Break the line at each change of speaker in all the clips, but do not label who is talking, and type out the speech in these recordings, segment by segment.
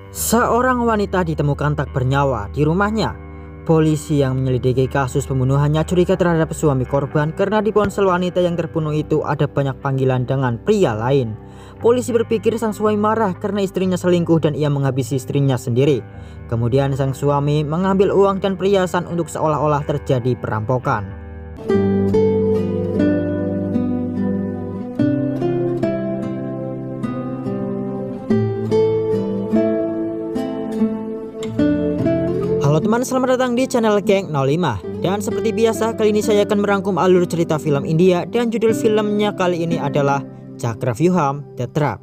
Seorang wanita ditemukan tak bernyawa di rumahnya. Polisi yang menyelidiki kasus pembunuhannya curiga terhadap suami korban karena di ponsel wanita yang terbunuh itu ada banyak panggilan dengan pria lain. Polisi berpikir sang suami marah karena istrinya selingkuh dan ia menghabisi istrinya sendiri. Kemudian sang suami mengambil uang dan perhiasan untuk seolah-olah terjadi perampokan. Halo teman, selamat datang di channel Geng 05. Dan seperti biasa, kali ini saya akan merangkum alur cerita film India. Dan judul filmnya kali ini adalah Cakravyuham The Trap.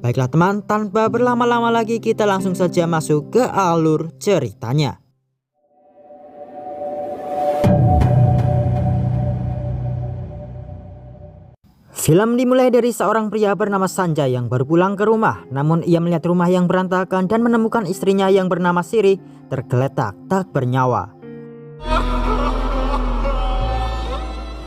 Baiklah teman, tanpa berlama-lama lagi kita langsung saja masuk ke alur ceritanya. Film dimulai dari seorang pria bernama Sanjay yang baru pulang ke rumah. Namun ia melihat rumah yang berantakan dan menemukan istrinya yang bernama Siri tergeletak tak bernyawa.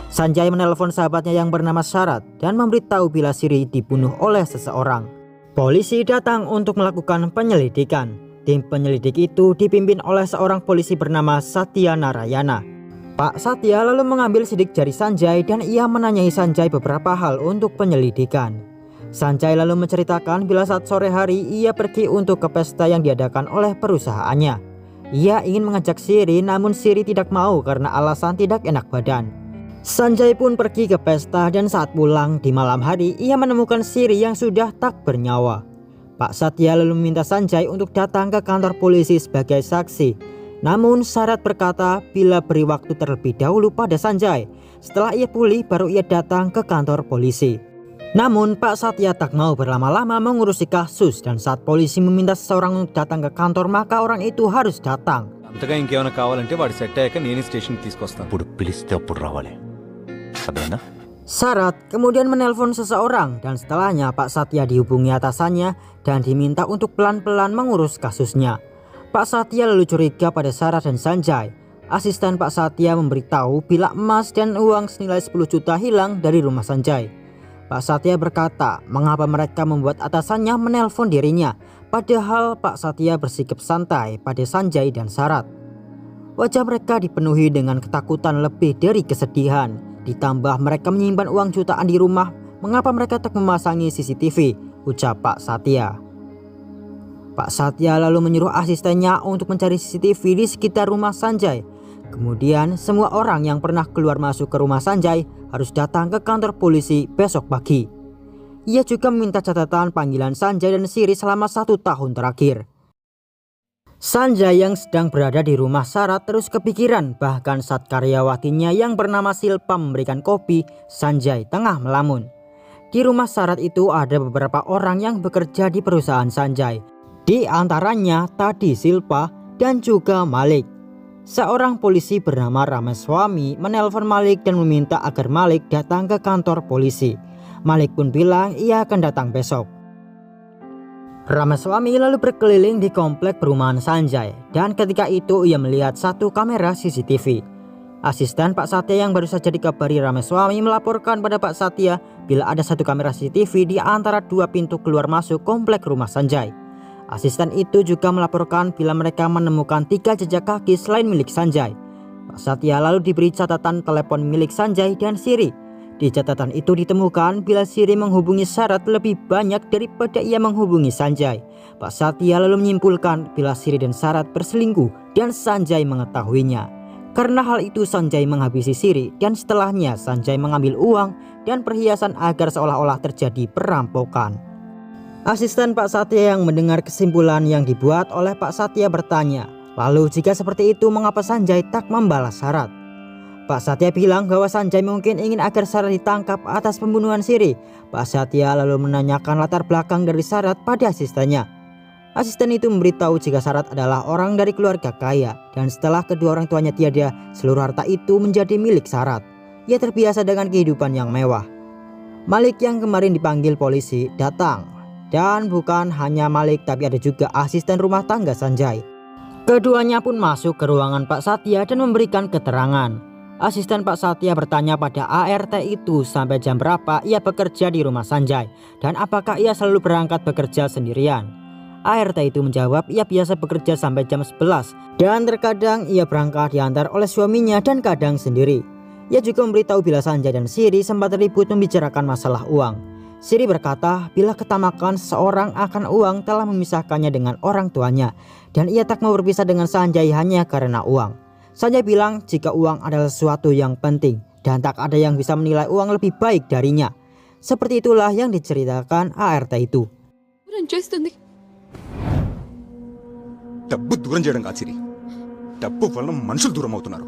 Sanjay menelpon sahabatnya yang bernama Syarat dan memberitahu bila Siri dibunuh oleh seseorang. Polisi datang untuk melakukan penyelidikan. Tim penyelidik itu dipimpin oleh seorang polisi bernama Satya Narayana. Pak Satya lalu mengambil sidik jari Sanjay dan ia menanyai Sanjay beberapa hal untuk penyelidikan. Sanjay lalu menceritakan bila saat sore hari ia pergi untuk ke pesta yang diadakan oleh perusahaannya. Ia ingin mengajak Siri namun Siri tidak mau karena alasan tidak enak badan. Sanjay pun pergi ke pesta dan saat pulang di malam hari ia menemukan Siri yang sudah tak bernyawa. Pak Satya lalu meminta Sanjay untuk datang ke kantor polisi sebagai saksi. Namun Syarat berkata bila beri waktu terlebih dahulu pada Sanjay. Setelah ia pulih baru ia datang ke kantor polisi. Namun Pak Satya tak mau berlama-lama mengurusi kasus dan saat polisi meminta seseorang untuk datang ke kantor maka orang itu harus datang.
అంతగా ఇంకేమైనా కావాలంటే వాడు సెట్ అయ్యాక నేను స్టేషన్కి తీసుకొస్తాను.
ఇప్పుడు పిలిస్తే అప్పుడు రావాలి. అదేనా?
Syarat kemudian menelpon seseorang dan setelahnya Pak Satya dihubungi atasannya dan diminta untuk pelan-pelan mengurus kasusnya. Pak Satya lalu curiga pada Syarat dan Sanjay. Asisten Pak Satya memberitahu bila emas dan uang senilai 10 juta hilang dari rumah Sanjay. Pak Satya berkata mengapa mereka membuat atasannya menelpon dirinya. Padahal Pak Satya bersikap santai pada Sanjay dan Syarat. Wajah mereka dipenuhi dengan ketakutan lebih dari kesedihan. Ditambah mereka menyimpan uang jutaan di rumah. Mengapa mereka tak memasangi CCTV? Ucap Pak Satya. Pak Satya lalu menyuruh asistennya untuk mencari CCTV di sekitar rumah Sanjay. Kemudian semua orang yang pernah keluar masuk ke rumah Sanjay harus datang ke kantor polisi besok pagi. Ia juga meminta catatan panggilan Sanjay dan Siri selama 1 tahun terakhir. Sanjay yang sedang berada di rumah Syarat terus kepikiran, bahkan saat karyawatinya yang bernama Silpa memberikan kopi, Sanjay tengah melamun. Di rumah Syarat itu ada beberapa orang yang bekerja di perusahaan Sanjay. Di antaranya tadi Silpa dan juga Malik. Seorang polisi bernama Rameswamy menelpon Malik dan meminta agar Malik datang ke kantor polisi. Malik pun bilang ia akan datang besok. Rameswamy lalu berkeliling di komplek perumahan Sanjay dan ketika itu ia melihat satu kamera CCTV. Asisten Pak Satya yang baru saja dikabari Rameswamy melaporkan pada Pak Satya bila ada satu kamera CCTV di antara 2 pintu keluar masuk komplek rumah Sanjay. Asisten itu juga melaporkan bila mereka menemukan 3 jejak kaki selain milik Sanjay. Pak Satya lalu diberi catatan telepon milik Sanjay dan Siri. Di catatan itu ditemukan bila Siri menghubungi Syarat lebih banyak daripada ia menghubungi Sanjay. Pak Satya lalu menyimpulkan bila Siri dan Syarat berselingkuh dan Sanjay mengetahuinya. Karena hal itu Sanjay menghabisi Siri dan setelahnya Sanjay mengambil uang dan perhiasan agar seolah-olah terjadi perampokan. Asisten Pak Satya yang mendengar kesimpulan yang dibuat oleh Pak Satya bertanya, lalu jika seperti itu mengapa Sanjay tak membalas Syarat? Pak Satya bilang bahwa Sanjay mungkin ingin agar Syarat ditangkap atas pembunuhan Siri. Pak Satya lalu menanyakan latar belakang dari Syarat pada asistennya. Asisten itu memberitahu jika Syarat adalah orang dari keluarga kaya dan setelah kedua orang tuanya tiada, seluruh harta itu menjadi milik Syarat. Ia terbiasa dengan kehidupan yang mewah. Malik yang kemarin dipanggil polisi datang. Dan bukan hanya Malik tapi ada juga asisten rumah tangga Sanjay. Keduanya pun masuk ke ruangan Pak Satya dan memberikan keterangan. Asisten Pak Satya bertanya pada ART itu sampai jam berapa ia bekerja di rumah Sanjay dan apakah ia selalu berangkat bekerja sendirian. ART itu menjawab ia biasa bekerja sampai jam 11 dan terkadang ia berangkat diantar oleh suaminya dan kadang sendiri. Ia juga memberitahu bila Sanjay dan Siri sempat ribut membicarakan masalah uang. Siri berkata bila ketamakan seseorang akan uang telah memisahkannya dengan orang tuanya dan ia tak mau berpisah dengan Sanjay hanya karena uang. Sanjay bilang jika uang adalah sesuatu yang penting dan tak ada yang bisa menilai uang lebih baik darinya. Seperti itulah yang diceritakan ART itu.
డబ్బు దూరం చేయడం కాదు సిరి, డబ్బు వలన మనుషులు దూరం అవుతున్నారు.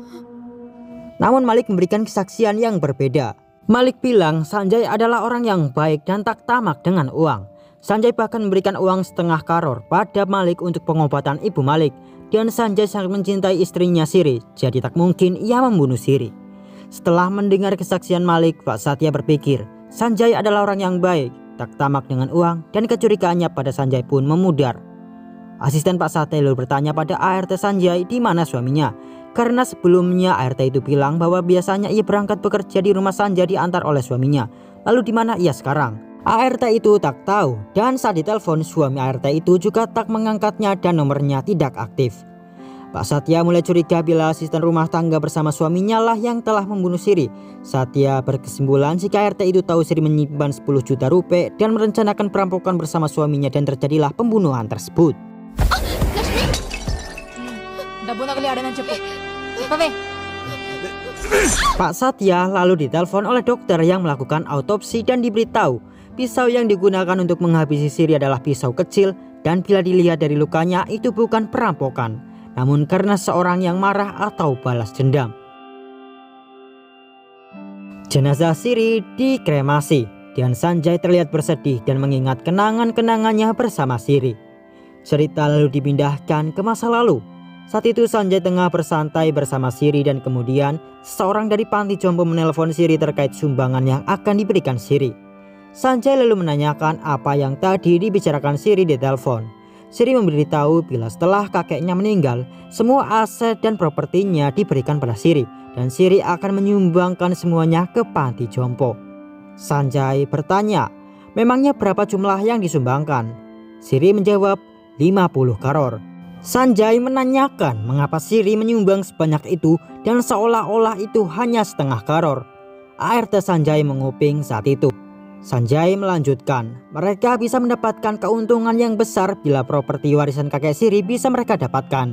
Namun Malik memberikan kesaksian yang berbeda. Malik bilang Sanjay adalah orang yang baik dan tak tamak dengan uang. Sanjay bahkan memberikan uang setengah karor pada Malik untuk pengobatan ibu Malik. Dan Sanjay sangat mencintai istrinya Siri, jadi tak mungkin ia membunuh Siri. Setelah mendengar kesaksian Malik, Pak Satya berpikir Sanjay adalah orang yang baik, tak tamak dengan uang, dan kecurigaannya pada Sanjay pun memudar. Asisten Pak Satya lalu bertanya pada ART Sanjay di mana suaminya. Karena sebelumnya ART itu bilang bahwa biasanya ia berangkat bekerja di rumah Sanjay diantar oleh suaminya. Lalu di mana ia sekarang? ART itu tak tahu dan saat ditelepon suami ART itu juga tak mengangkatnya dan nomornya tidak aktif. Pak Satya mulai curiga bila asisten rumah tangga bersama suaminya lah yang telah membunuh Siri. Satya berkesimpulan jika ART itu tahu Siri menyimpan 10 juta rupiah dan merencanakan perampokan bersama suaminya dan terjadilah pembunuhan tersebut. Pak Satya lalu ditelepon oleh dokter yang melakukan autopsi dan diberitahu pisau yang digunakan untuk menghabisi Siri adalah pisau kecil dan bila dilihat dari lukanya itu bukan perampokan, namun karena seorang yang marah atau balas dendam. Jenazah Siri dikremasi dan Sanjay terlihat bersedih dan mengingat kenangan-kenangannya bersama Siri. Cerita lalu dipindahkan ke masa lalu. Saat itu Sanjay tengah bersantai bersama Siri dan kemudian seorang dari panti jompo menelpon Siri terkait sumbangan yang akan diberikan Siri. Sanjay lalu menanyakan apa yang tadi dibicarakan Siri di telepon. Siri memberitahu bila setelah kakeknya meninggal, semua aset dan propertinya diberikan pada Siri dan Siri akan menyumbangkan semuanya ke panti jompo. Sanjay bertanya, memangnya berapa jumlah yang disumbangkan? Siri menjawab 50 karor. Sanjay menanyakan mengapa Siri menyumbang sebanyak itu dan seolah-olah itu hanya setengah karor. ART Sanjay menguping saat itu. Sanjay melanjutkan, mereka bisa mendapatkan keuntungan yang besar bila properti warisan kakek Siri bisa mereka dapatkan.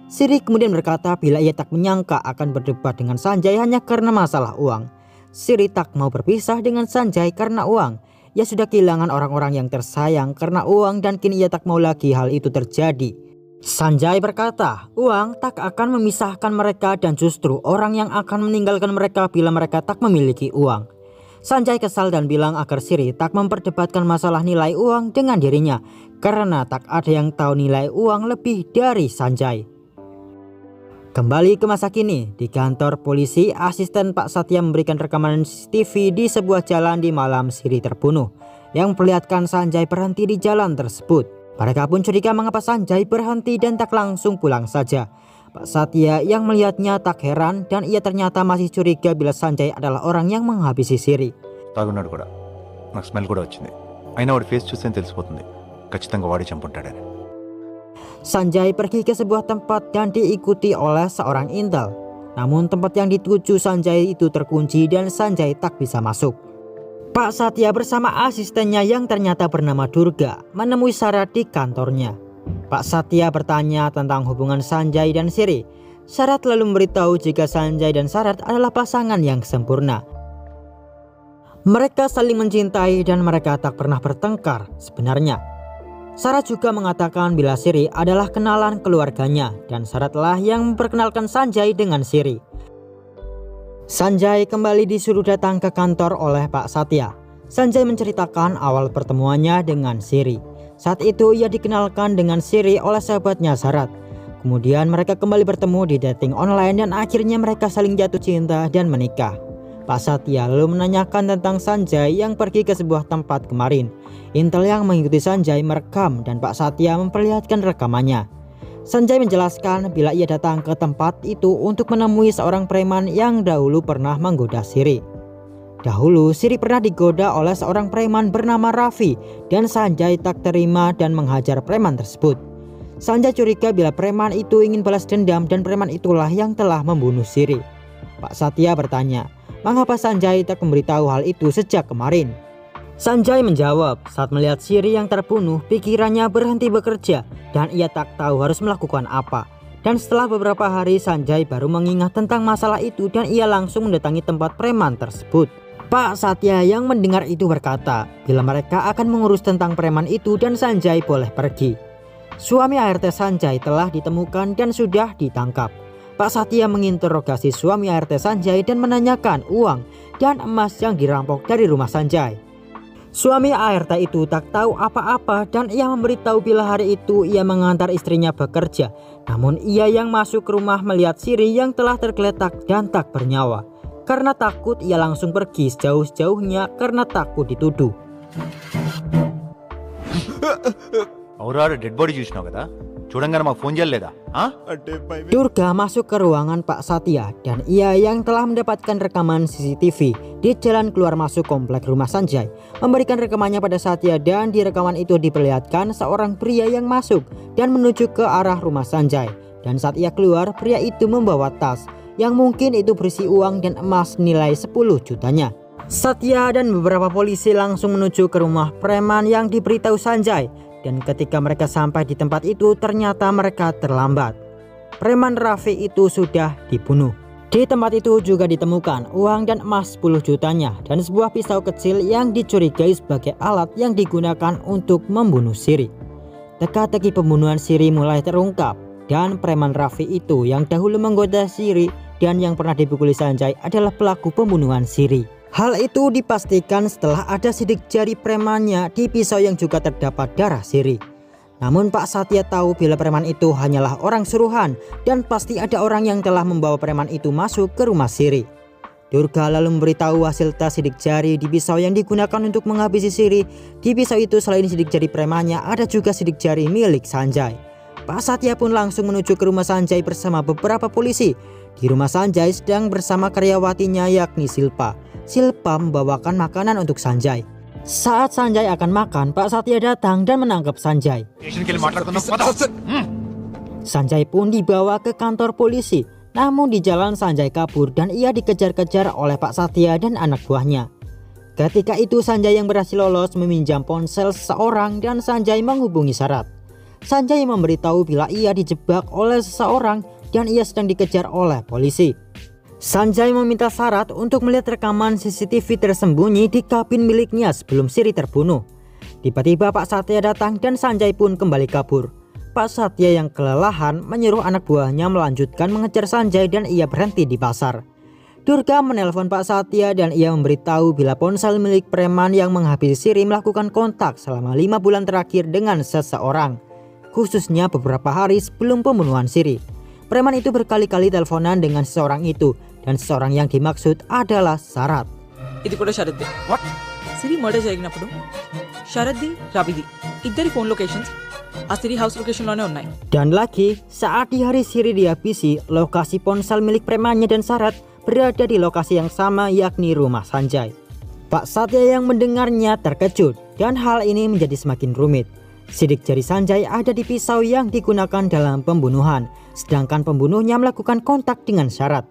Siri kemudian berkata bila ia tak menyangka akan berdebat dengan Sanjay hanya karena masalah uang. Siri tak mau berpisah dengan Sanjay karena uang. Ia sudah kehilangan orang-orang yang tersayang karena uang dan kini ia tak mau lagi hal itu terjadi. Sanjay berkata, uang tak akan memisahkan mereka dan justru orang yang akan meninggalkan mereka bila mereka tak memiliki uang. Sanjay kesal dan bilang agar Siri tak memperdebatkan masalah nilai uang dengan dirinya karena tak ada yang tahu nilai uang lebih dari Sanjay. Kembali ke masa kini, di kantor polisi, asisten Pak Satya memberikan rekaman CCTV di sebuah jalan di malam Siri terbunuh yang memperlihatkan Sanjay berhenti di jalan tersebut. Mereka pun curiga mengapa Sanjay berhenti dan tak langsung pulang saja. Pak Satya yang melihatnya tak heran dan ia ternyata masih curiga bila Sanjay adalah orang yang menghabisi Siri.
తాగున్నాడు కూడా నాకు స్మెల్ కూడా వచ్చింది అయినా వాడి ఫేస్ చూస్తే తెలిసిపోతుంది ఖచ్చితంగా వాడే చంపుంటాడని.
Sanjay pergi ke sebuah tempat dan diikuti oleh seorang intel. Namun tempat yang dituju Sanjay itu terkunci dan Sanjay tak bisa masuk. Pak Satya bersama asistennya yang ternyata bernama Durga menemui Sarat di kantornya. Pak Satya bertanya tentang hubungan Sanjay dan Siri. Sarat lalu memberitahu jika Sanjay dan Sarat adalah pasangan yang sempurna. Mereka saling mencintai dan mereka tak pernah bertengkar sebenarnya. Sarat juga mengatakan bila Siri adalah kenalan keluarganya dan Saratlah yang memperkenalkan Sanjay dengan Siri. Sanjay kembali disuruh datang ke kantor oleh Pak Satya. Sanjay menceritakan awal pertemuannya dengan Siri. Saat itu ia dikenalkan dengan Siri oleh sahabatnya Sarat. Kemudian mereka kembali bertemu di dating online dan akhirnya mereka saling jatuh cinta dan menikah. Pak Satya lalu menanyakan tentang Sanjay yang pergi ke sebuah tempat kemarin. Intel yang mengikuti Sanjay merekam dan Pak Satya memperlihatkan rekamannya. Sanjay menjelaskan bila ia datang ke tempat itu untuk menemui seorang preman yang dahulu pernah menggoda Siri. Dahulu Siri pernah digoda oleh seorang preman bernama Raffi dan Sanjay tak terima dan menghajar preman tersebut. Sanjay curiga bila preman itu ingin balas dendam dan preman itulah yang telah membunuh Siri. Pak Satya bertanya, mengapa Sanjay tak memberitahu hal itu sejak kemarin? Sanjay menjawab, saat melihat Siri yang terbunuh, pikirannya berhenti bekerja dan ia tak tahu harus melakukan apa. Dan setelah beberapa hari Sanjay baru mengingat tentang masalah itu dan ia langsung mendatangi tempat preman tersebut. Pak Satya yang mendengar itu berkata, bila mereka akan mengurus tentang preman itu dan Sanjay boleh pergi. Suami ART Sanjay telah ditemukan dan sudah ditangkap. Pak Satya menginterogasi suami ART Sanjay dan menanyakan uang dan emas yang dirampok dari rumah Sanjay. Suami ART itu tak tahu apa-apa dan ia memberitahu bila hari itu ia mengantar istrinya bekerja. Namun ia yang masuk ke rumah melihat Siri yang telah tergeletak dan tak bernyawa. Karena takut ia langsung pergi sejauh-jauhnya karena takut dituduh.
అవురా dead body చూసినావు కదా చూడంగానే మాకు ఫోన్ చేయలేదా
Durga masuk ke ruangan Pak Satya dan ia yang telah mendapatkan rekaman CCTV di jalan keluar masuk komplek rumah Sanjay memberikan rekamannya pada Satya dan di rekaman itu diperlihatkan seorang pria yang masuk dan menuju ke arah rumah Sanjay. Dan saat ia keluar, pria itu membawa tas yang mungkin itu berisi uang dan emas nilai 10 jutanya. Satya dan beberapa polisi langsung menuju ke rumah preman yang diberitahu Sanjay. Dan ketika mereka sampai di tempat itu ternyata mereka terlambat. Preman Raffi itu sudah dibunuh. Di tempat itu juga ditemukan uang dan emas 10 jutanya dan sebuah pisau kecil yang dicurigai sebagai alat yang digunakan untuk membunuh Siri. Teka-teki pembunuhan Siri mulai terungkap dan preman Raffi itu yang dahulu menggoda Siri dan yang pernah dipukuli Sanjay adalah pelaku pembunuhan Siri. Hal itu dipastikan setelah ada sidik jari premannya di pisau yang juga terdapat darah Siri. Namun Pak Satya tahu bila preman itu hanyalah orang suruhan dan pasti ada orang yang telah membawa preman itu masuk ke rumah Siri. Durga lalu memberitahu hasil tes sidik jari di pisau yang digunakan untuk menghabisi Siri. Di pisau itu selain sidik jari premannya ada juga sidik jari milik Sanjay. Pak Satya pun langsung menuju ke rumah Sanjay bersama beberapa polisi. Di rumah Sanjay sedang bersama karyawatinya yakni Silpa. Silpa membawakan makanan untuk Sanjay. Saat Sanjay akan makan, Pak Satya datang dan menangkap Sanjay. Sanjay pun dibawa ke kantor polisi. Namun di jalan Sanjay kabur dan ia dikejar-kejar oleh Pak Satya dan anak buahnya. Ketika itu Sanjay yang berhasil lolos meminjam ponsel seseorang dan Sanjay menghubungi Sarat. Sanjay memberitahu bila ia dijebak oleh seseorang dan ia sedang dikejar oleh polisi. Sanjay meminta Sarat untuk melihat rekaman CCTV tersembunyi di kabin miliknya sebelum Siri terbunuh. Tiba-tiba Pak Satya datang dan Sanjay pun kembali kabur. Pak Satya yang kelelahan menyuruh anak buahnya melanjutkan mengejar Sanjay dan ia berhenti di pasar. Durga menelpon Pak Satya dan ia memberitahu bila ponsel milik preman yang menghabisi Siri melakukan kontak selama 5 bulan terakhir dengan seseorang, khususnya beberapa hari sebelum pembunuhan Siri. Preman itu berkali-kali teleponan dengan seseorang itu dan seseorang yang dimaksud adalah Sarat.
ఇది కూడా శరద్దే. వాట్? సిరి మర్డర్ జరిగినప్పుడు శరద్ది రవిది ఇద్దరి phone locations ఆ సిరి హౌస్ లొకేషన్లోనే ఉన్నాయి.
Dan lagi saat di hari Siri dihabisi, lokasi ponsel milik premannya dan Sarat berada di lokasi yang sama yakni rumah Sanjay. Pak Satya yang mendengarnya terkejut dan hal ini menjadi semakin rumit. Sidik jari Sanjay ada di pisau yang digunakan dalam pembunuhan, sedangkan pembunuhnya melakukan kontak dengan Sarat.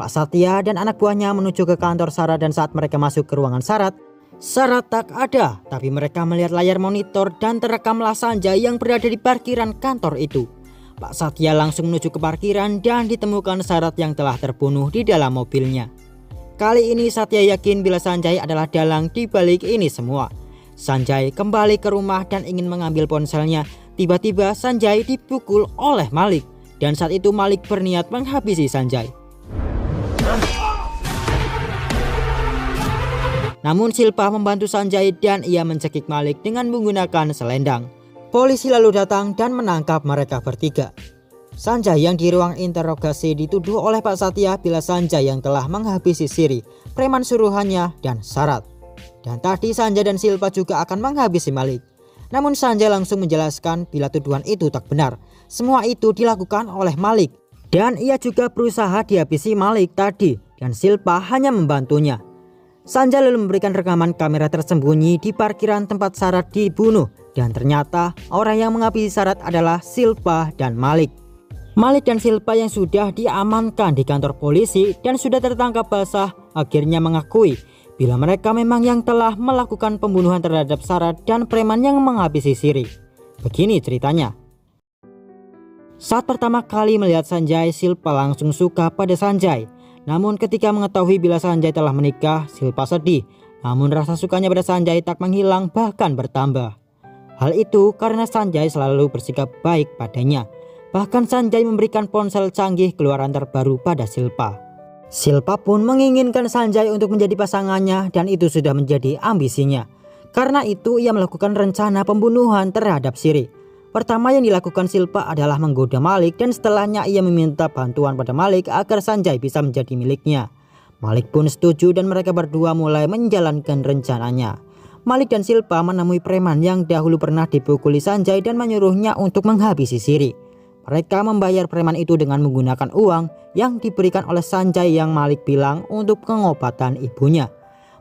Pak Satya dan anak buahnya menuju ke kantor Sarat dan saat mereka masuk ke ruangan Sarat, Sarat tak ada, tapi mereka melihat layar monitor dan terekamlah Sanjay yang berada di parkiran kantor itu. Pak Satya langsung menuju ke parkiran dan ditemukan Sarat yang telah terbunuh di dalam mobilnya. Kali ini Satya yakin bila Sanjay adalah dalang di balik ini semua. Sanjay kembali ke rumah dan ingin mengambil ponselnya. Tiba-tiba Sanjay dipukul oleh Malik dan saat itu Malik berniat menghabisi Sanjay. Namun Silpa membantu Sanjay dan ia mencekik Malik dengan menggunakan selendang. Polisi lalu datang dan menangkap mereka bertiga. Sanjay yang di ruang interogasi dituduh oleh Pak Satya bila Sanjay yang telah menghabisi Siri, preman suruhannya dan Sarat. Dan tadi Sanjay dan Silpa juga akan menghabisi Malik. Namun Sanjay langsung menjelaskan bila tuduhan itu tak benar. Semua itu dilakukan oleh Malik dan ia juga berusaha dihabisi Malik tadi dan Silpa hanya membantunya. Sanjay lalu memberikan rekaman kamera tersembunyi di parkiran tempat Sarat dibunuh dan ternyata orang yang menghabisi Sarat adalah Silpa dan Malik. Malik dan Silpa yang sudah diamankan di kantor polisi dan sudah tertangkap basah akhirnya mengakui bila mereka memang yang telah melakukan pembunuhan terhadap Sarat dan preman yang menghabisi Siri. Begini ceritanya. Saat pertama kali melihat Sanjay, Silpa langsung suka pada Sanjay. Namun ketika mengetahui bila Sanjay telah menikah, Silpa sedih. Namun rasa sukanya pada Sanjay tak menghilang bahkan bertambah. Hal itu karena Sanjay selalu bersikap baik padanya. Bahkan Sanjay memberikan ponsel canggih keluaran terbaru pada Silpa. Silpa pun menginginkan Sanjay untuk menjadi pasangannya dan itu sudah menjadi ambisinya. Karena itu ia melakukan rencana pembunuhan terhadap Siri. Pertama yang dilakukan Silpa adalah menggoda Malik dan setelahnya ia meminta bantuan pada Malik agar Sanjay bisa menjadi miliknya. Malik pun setuju dan mereka berdua mulai menjalankan rencananya. Malik dan Silpa menemui preman yang dahulu pernah dipukuli Sanjay dan menyuruhnya untuk menghabisi Siri. Mereka membayar preman itu dengan menggunakan uang yang diberikan oleh Sanjay yang Malik bilang untuk pengobatan ibunya.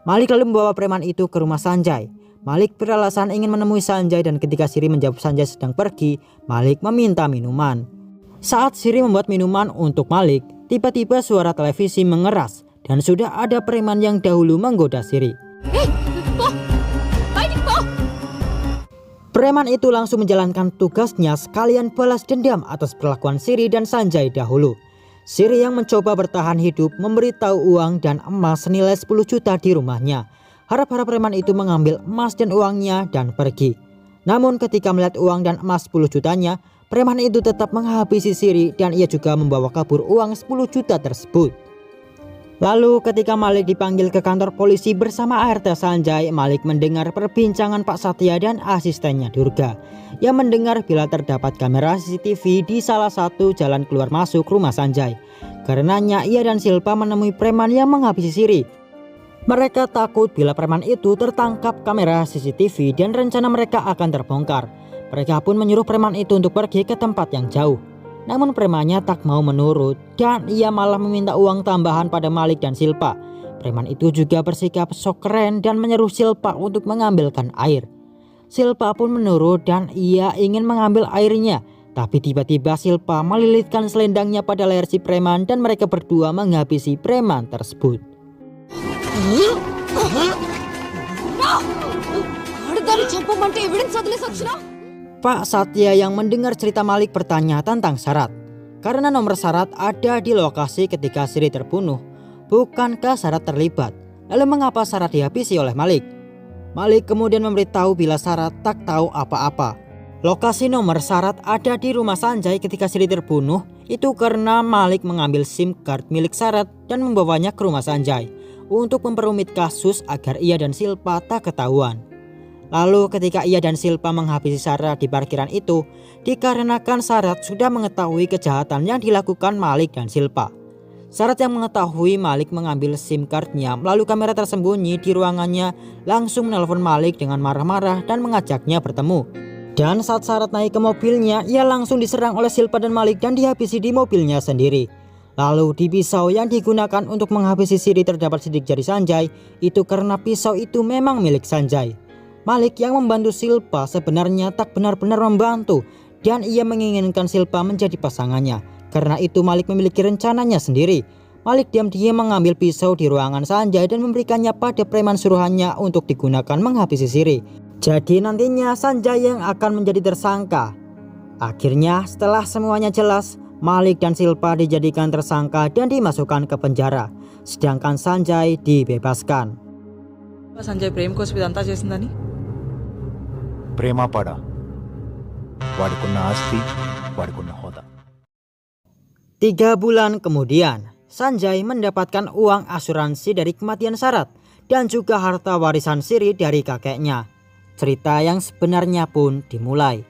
Malik lalu membawa preman itu ke rumah Sanjay. Malik beralasan ingin menemui Sanjay dan ketika Siri menjawab Sanjay sedang pergi, Malik meminta minuman. Saat Siri membuat minuman untuk Malik, tiba-tiba suara televisi mengeras dan sudah ada preman yang dahulu menggoda Siri. Preman itu langsung menjalankan tugasnya sekalian balas dendam atas perlakuan Siri dan Sanjay dahulu. Siri yang mencoba bertahan hidup memberitahu uang dan emas senilai 10 juta di rumahnya. Harap-harap preman itu mengambil emas dan uangnya dan pergi. Namun ketika melihat uang dan emas 10 jutanya, preman itu tetap menghabisi Siri dan ia juga membawa kabur uang 10 juta tersebut. Lalu ketika Malik dipanggil ke kantor polisi bersama ART Sanjay, Malik mendengar perbincangan Pak Satya dan asistennya Durga. Ia mendengar bila terdapat kamera CCTV di salah satu jalan keluar masuk rumah Sanjay. Karenanya ia dan Silpa menemui preman yang menghabisi Siri. Mereka takut bila preman itu tertangkap kamera CCTV dan rencana mereka akan terbongkar. Mereka pun menyuruh preman itu untuk pergi ke tempat yang jauh. Namun premannya tak mau menurut dan ia malah meminta uang tambahan pada Malik dan Silpa. Preman itu juga bersikap sok keren dan menyeru Silpa untuk mengambilkan air. Silpa pun menurut dan ia ingin mengambil airnya. Tapi tiba-tiba Silpa melilitkan selendangnya pada leher si preman dan mereka berdua menghabisi preman tersebut. Pak Satya yang mendengar cerita Malik bertanya tentang Sarat. Karena nomor Sarat ada di lokasi ketika Siri terbunuh, bukankah Sarat terlibat? Lalu mengapa Sarat dihabisi oleh Malik? Malik kemudian memberitahu bila Sarat tak tahu apa-apa. Lokasi nomor Sarat ada di rumah Sanjay ketika Siri terbunuh itu karena Malik mengambil SIM card milik Sarat dan membawanya ke rumah Sanjay untuk memperumit kasus agar ia dan Silpa tak ketahuan. Lalu ketika ia dan Silpa menghabisi Sarat di parkiran itu, dikarenakan Sarat sudah mengetahui kejahatan yang dilakukan Malik dan Silpa. Sarat yang mengetahui Malik mengambil SIM cardnya melalui kamera tersembunyi di ruangannya langsung menelpon Malik dengan marah-marah dan mengajaknya bertemu. Dan saat Sarat naik ke mobilnya, ia langsung diserang oleh Silpa dan Malik dan dihabisi di mobilnya sendiri. Lalu di pisau yang digunakan untuk menghabisi Siri terdapat sidik jari Sanjay, itu karena pisau itu memang milik Sanjay. Malik yang membantu Silpa sebenarnya tak benar-benar membantu dan ia menginginkan Silpa menjadi pasangannya. Karena itu Malik memiliki rencananya sendiri. Malik diam-diam mengambil pisau di ruangan Sanjay dan memberikannya pada preman suruhannya untuk digunakan menghabisi Siri. Jadi nantinya Sanjay yang akan menjadi tersangka. Akhirnya setelah semuanya jelas, Malik dan Silpa dijadikan tersangka dan dimasukkan ke penjara. Sedangkan Sanjay dibebaskan.
Sanjay ప్రేమ కోసం ఇదంతా చేసిందని
ప్రేమ పడ వాడికున్న ఆస్తి వాడికున్న హోదా.
3 bulan kemudian, Sanjay mendapatkan uang asuransi dari kematian Sarat dan juga harta warisan Siri dari kakeknya. Cerita yang sebenarnya pun dimulai.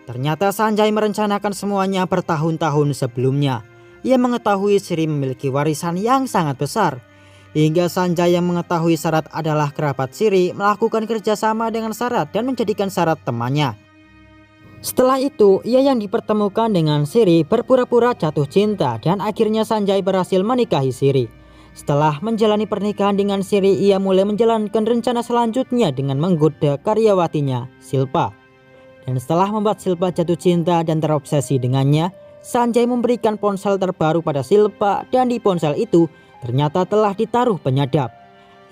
Ternyata Sanjay merencanakan semuanya bertahun-tahun sebelumnya. Ia mengetahui Siri memiliki warisan yang sangat besar. Hingga Sanjay yang mengetahui Sarat adalah kerabat Siri melakukan kerjasama dengan Sarat dan menjadikan Sarat temannya. Setelah itu, ia yang dipertemukan dengan Siri berpura-pura jatuh cinta dan akhirnya Sanjay berhasil menikahi Siri. Setelah menjalani pernikahan dengan Siri, ia mulai menjalankan rencana selanjutnya dengan menggoda karyawatinya, Silpa. Dan setelah membuat Silpa jatuh cinta dan terobsesi dengannya, Sanjay memberikan ponsel terbaru pada Silpa dan di ponsel itu ternyata telah ditaruh penyadap.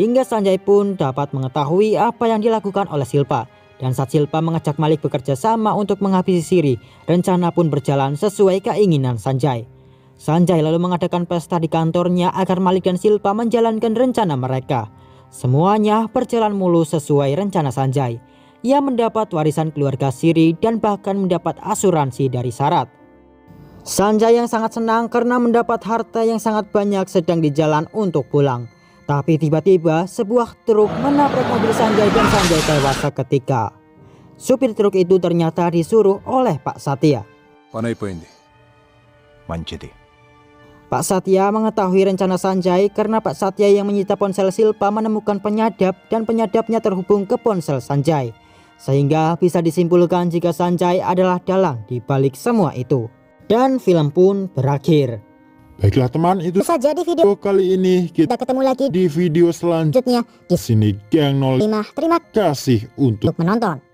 Hingga Sanjay pun dapat mengetahui apa yang dilakukan oleh Silpa. Dan saat Silpa mengajak Malik bekerja sama untuk menghabisi Siri, rencana pun berjalan sesuai keinginan Sanjay. Sanjay lalu mengadakan pesta di kantornya agar Malik dan Silpa menjalankan rencana mereka. Semuanya berjalan mulus sesuai rencana Sanjay. Ia mendapat warisan keluarga Siri dan bahkan mendapat asuransi dari Syarat. Sanjay yang sangat senang karena mendapat harta yang sangat banyak sedang di jalan untuk pulang. Tapi tiba-tiba sebuah truk menabrak mobil Sanjay dan Sanjay tewas seketika. Supir truk itu ternyata disuruh oleh Pak Satya.
పని అయిపోయింది.
మంచిది.
Pak Satya mengetahui rencana Sanjay karena Pak Satya yang menyita ponsel Silpa menemukan penyadap dan penyadapnya terhubung ke ponsel Sanjay. Sehingga bisa disimpulkan jika Sanjay adalah dalang di balik semua itu. Dan film pun berakhir.
Baiklah teman, itu
saja di video
kali ini. Kita
ketemu lagi
di video selanjutnya.
selanjutnya di
Sini Gang 05.
Terima
Kasih untuk
menonton.